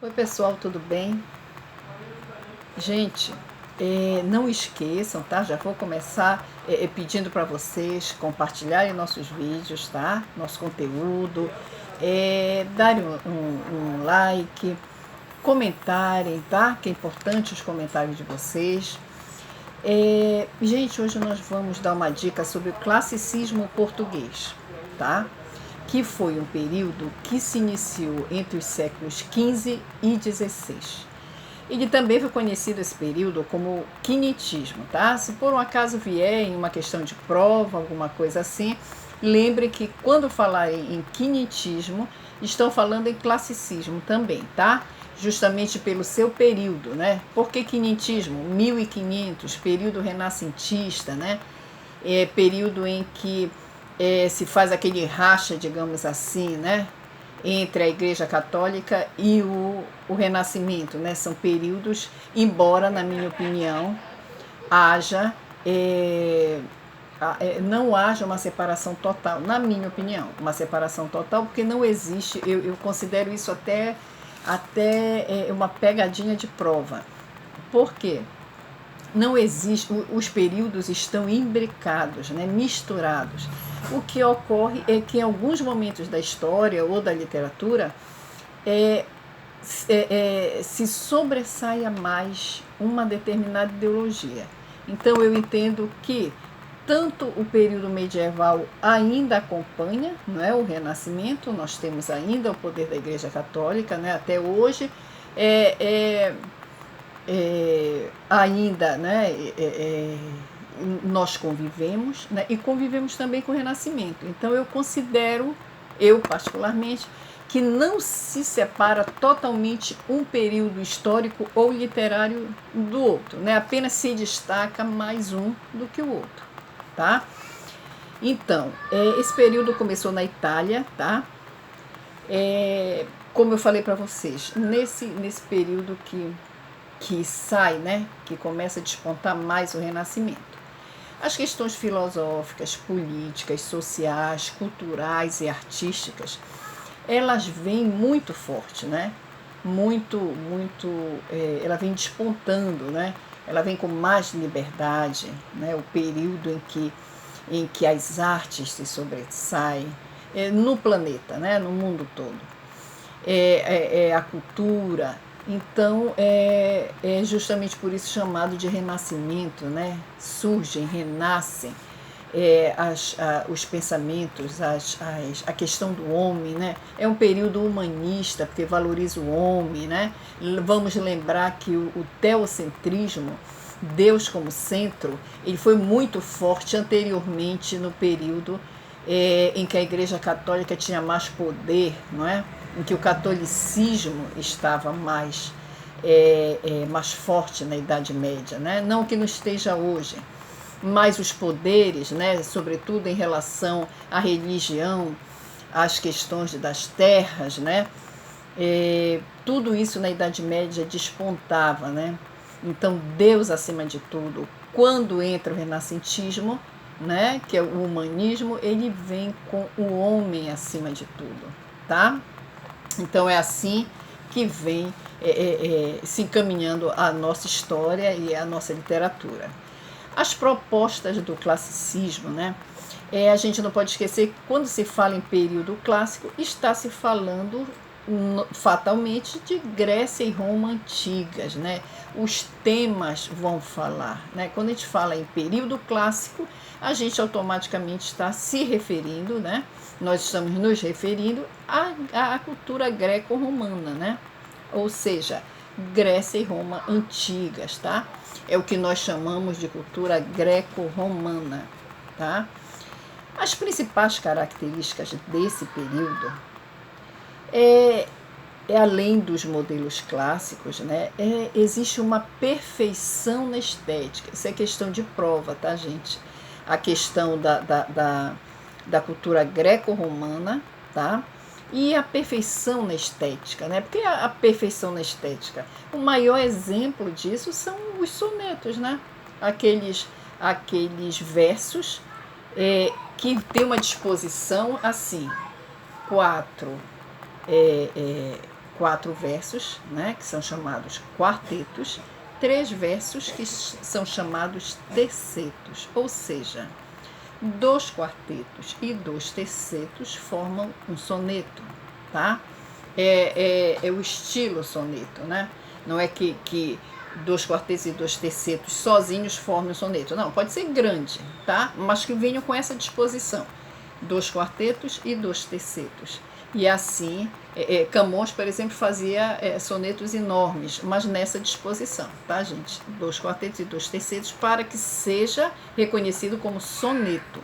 Oi pessoal, tudo bem? Gente, não esqueçam, tá? Já vou começar pedindo para vocês compartilharem nossos vídeos, tá? Nosso conteúdo, darem um like, comentarem, tá? Que é importante os comentários de vocês. Gente, hoje nós vamos dar uma dica sobre o classicismo português, tá? Que foi um período que se iniciou entre os séculos XV e XVI. Ele também foi conhecido esse período como quinitismo, tá? Se por um acaso vier em uma questão de prova, alguma coisa assim, lembre que quando falarem em quinitismo, estão falando em classicismo também, tá? Justamente pelo seu período, né? Por que quinitismo? 1500, período renascentista, né? Período em que se faz aquele racha, digamos assim, né? Entre a Igreja Católica e o Renascimento, né? São períodos, embora, na minha opinião, haja não haja uma separação total, na minha opinião, uma separação total, porque não existe, eu considero isso até uma pegadinha de prova. Por quê? Não existe, os períodos estão imbricados, né, misturados. O que ocorre é que em alguns momentos da história ou da literatura se sobressaia mais uma determinada ideologia. Então eu entendo que tanto o período medieval ainda acompanha, não é, o Renascimento, nós temos ainda o poder da Igreja Católica, né, até hoje, ainda, né, nós convivemos, né, e convivemos também com o Renascimento. Então eu considero, eu particularmente, que não se separa totalmente um período histórico ou literário do outro, né? Apenas se destaca mais um do que o outro, tá? Então, esse período começou na Itália, tá? Como eu falei para vocês, nesse período que sai, né? Que começa a despontar mais o Renascimento. As questões filosóficas, políticas, sociais, culturais e artísticas, elas vêm muito forte, né? Ela vem despontando, né? Ela vem com mais liberdade, né? O período em que as artes se sobressaem no planeta, né? No mundo todo. A cultura. Então, é justamente por isso chamado de renascimento, né? Surgem, renascem os pensamentos, a questão do homem, né? É um período humanista, porque valoriza o homem, né? Vamos lembrar que o teocentrismo, Deus como centro, ele foi muito forte anteriormente no período em que a Igreja Católica tinha mais poder, não é? Em que o catolicismo estava mais forte na Idade Média, né? Não que não esteja hoje, mas os poderes, né, sobretudo em relação à religião, às questões das terras, né, tudo isso na Idade Média despontava, né? Então Deus acima de tudo. Quando entra o renascentismo, né, que é o humanismo, ele vem com o homem acima de tudo, tá? Então é assim que vem se encaminhando a nossa história e a nossa literatura. As propostas do classicismo, né? A gente não pode esquecer que quando se fala em período clássico, está se falando fatalmente de Grécia e Roma antigas, né? Os temas vão falar, né? Quando a gente fala em período clássico, a gente automaticamente está se referindo, né? Nós estamos nos referindo à cultura greco-romana, né? Ou seja, Grécia e Roma antigas, tá? É o que nós chamamos de cultura greco-romana, tá? As principais características desse período além dos modelos clássicos, né, existe uma perfeição na estética. Isso é questão de prova, tá, gente? A questão da cultura greco-romana, tá? E a perfeição na estética, né? Porque a perfeição na estética, o maior exemplo disso são os sonetos, né? Aqueles versos que tem uma disposição assim, 4 versos, né, que são chamados quartetos, 3 versos que são chamados tercetos, ou seja, 2 quartetos e 2 tercetos formam um soneto, tá? É o estilo soneto, né? Não é que 2 quartetos e 2 tercetos sozinhos formam um soneto. Não, pode ser grande, tá? Mas que venham com essa disposição. 2 quartetos e 2 tercetos. E assim, Camões, por exemplo, fazia sonetos enormes, mas nessa disposição, tá, gente? 2 quartetos e 2 tercetos, para que seja reconhecido como soneto.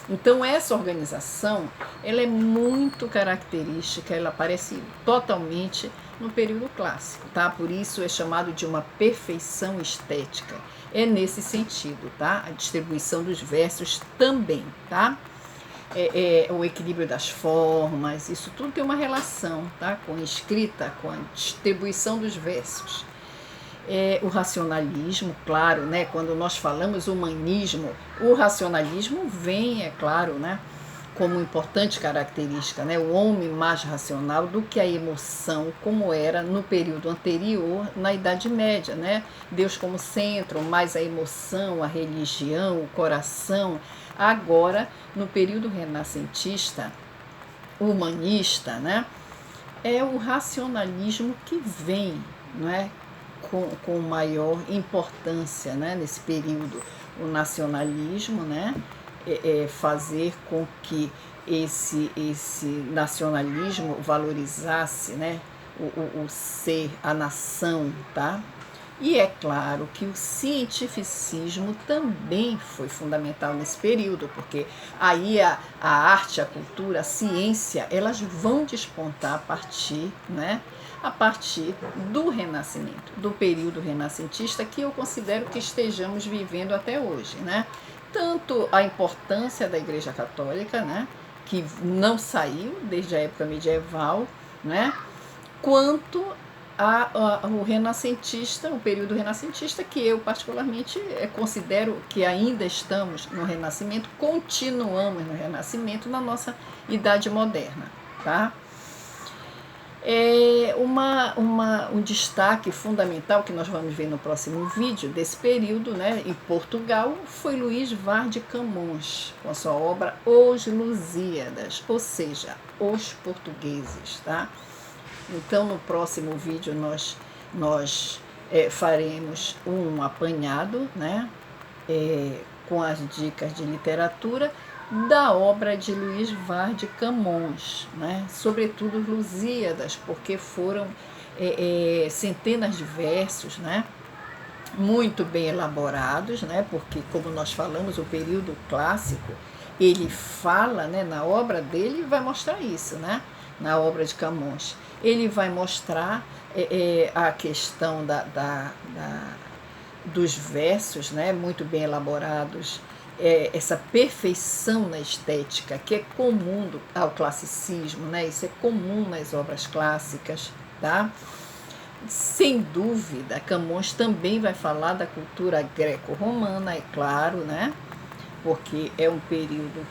Então, essa organização, ela é muito característica, ela aparece totalmente no período clássico, tá? Por isso é chamado de uma perfeição estética. É nesse sentido, tá? A distribuição dos versos também, tá? O equilíbrio das formas, isso tudo tem uma relação, tá? Com a escrita, com a distribuição dos versos. O racionalismo, claro, né? Quando nós falamos humanismo, o racionalismo vem, é claro, né? Como importante característica, né? O homem mais racional do que a emoção, como era no período anterior, na Idade Média, né? Deus como centro, mais a emoção, a religião, o coração. Agora, no período renascentista, humanista, né? É o racionalismo que vem, não é? Com maior importância, né? Nesse período. O nacionalismo, né? Fazer com que esse nacionalismo valorizasse, né? O ser, a nação, tá? E é claro que o cientificismo também foi fundamental nesse período, porque aí a arte, a cultura, a ciência, elas vão despontar a partir, né, a partir do Renascimento, do período renascentista, que eu considero que estejamos vivendo até hoje, né? Tanto a importância da Igreja Católica, né, que não saiu desde a época medieval, né, quanto o renascentista, o período renascentista, que eu particularmente considero que ainda estamos no Renascimento, continuamos no Renascimento na nossa Idade Moderna, tá? Um destaque fundamental que nós vamos ver no próximo vídeo desse período, né, em Portugal, foi Luís Vaz de Camões, com a sua obra Os Lusíadas, ou seja, os portugueses, tá? Então, no próximo vídeo, nós faremos um apanhado, né, com as dicas de literatura da obra de Luís Vaz de Camões, né, sobretudo Lusíadas, porque foram centenas de versos, né, muito bem elaborados, né, porque, como nós falamos, o período clássico, ele fala, né, na obra dele, vai mostrar isso, né, na obra de Camões. Ele vai mostrar a questão dos versos, né, muito bem elaborados, essa perfeição na estética que é comum ao classicismo, né, isso é comum nas obras clássicas, tá? Sem dúvida, Camões também vai falar da cultura greco-romana, é claro, né? Porque é um período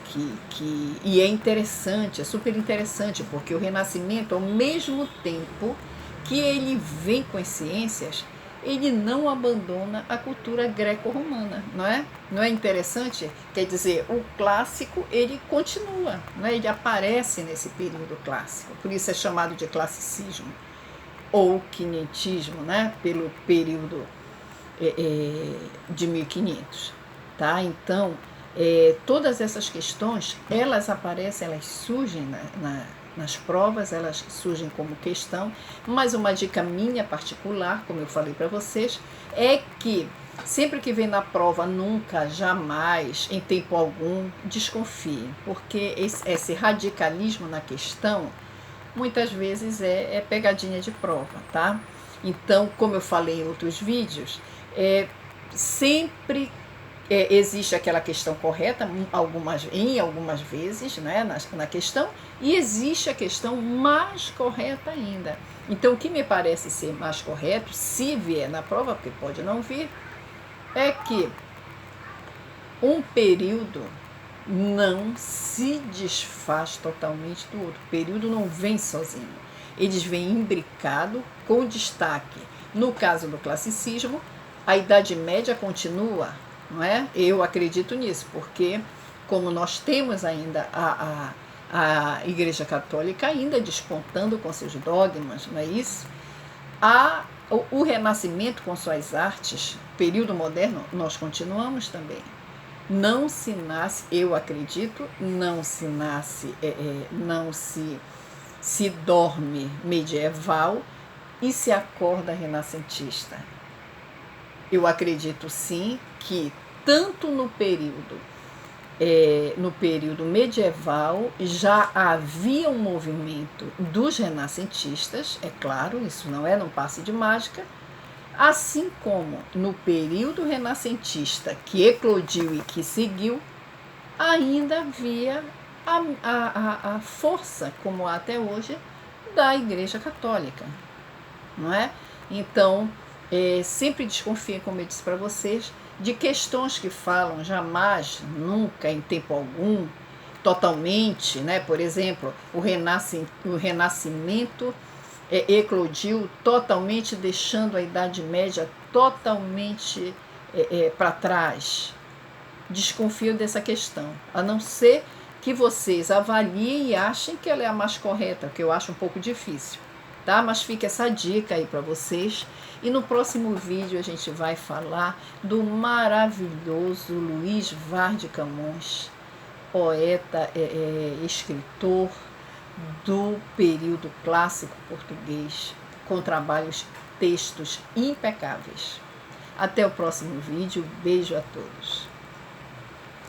e é interessante, é super interessante, porque o Renascimento, ao mesmo tempo que ele vem com as ciências, ele não abandona a cultura greco-romana, não é? Não é interessante? Quer dizer, o clássico, ele continua, não é? Ele aparece nesse período clássico, por isso é chamado de classicismo, ou quinhentismo, né? Pelo período de 1500, tá? Então, todas essas questões, elas aparecem, elas surgem nas provas, elas surgem como questão, mas uma dica minha particular, como eu falei para vocês, é que sempre que vem na prova, nunca, jamais, em tempo algum, desconfiem, porque esse radicalismo na questão, muitas vezes é pegadinha de prova, tá? Então, como eu falei em outros vídeos, sempre existe aquela questão correta, em algumas vezes, né, na questão, e existe a questão mais correta ainda. Então, o que me parece ser mais correto, se vier na prova, porque pode não vir, é que um período não se desfaz totalmente do outro. O período não vem sozinho. eles vêm imbricado com destaque. No caso do classicismo, a Idade Média continua, não é? Eu acredito nisso, porque como nós temos ainda a Igreja Católica ainda despontando com seus dogmas, não é isso? O Renascimento com suas artes, período moderno, nós continuamos também. Não se nasce, eu acredito, não se nasce, não se dorme medieval e se acorda renascentista. Eu acredito sim que tanto no período medieval já havia um movimento dos renascentistas, é claro, isso não é num passe de mágica, assim como no período renascentista que eclodiu e que seguiu, ainda havia a força, como há até hoje, da Igreja Católica, não é? Então, sempre desconfiem, como eu disse para vocês, de questões que falam jamais, nunca, em tempo algum, totalmente, né? Por exemplo, o Renascimento eclodiu totalmente, deixando a Idade Média totalmente para trás. Desconfio dessa questão, a não ser que vocês avaliem e achem que ela é a mais correta, que eu acho um pouco difícil. Tá? Mas fica essa dica aí para vocês. E no próximo vídeo a gente vai falar do maravilhoso Luís Vaz de Camões, poeta, escritor do período clássico português, com textos impecáveis. Até o próximo vídeo. Beijo a todos.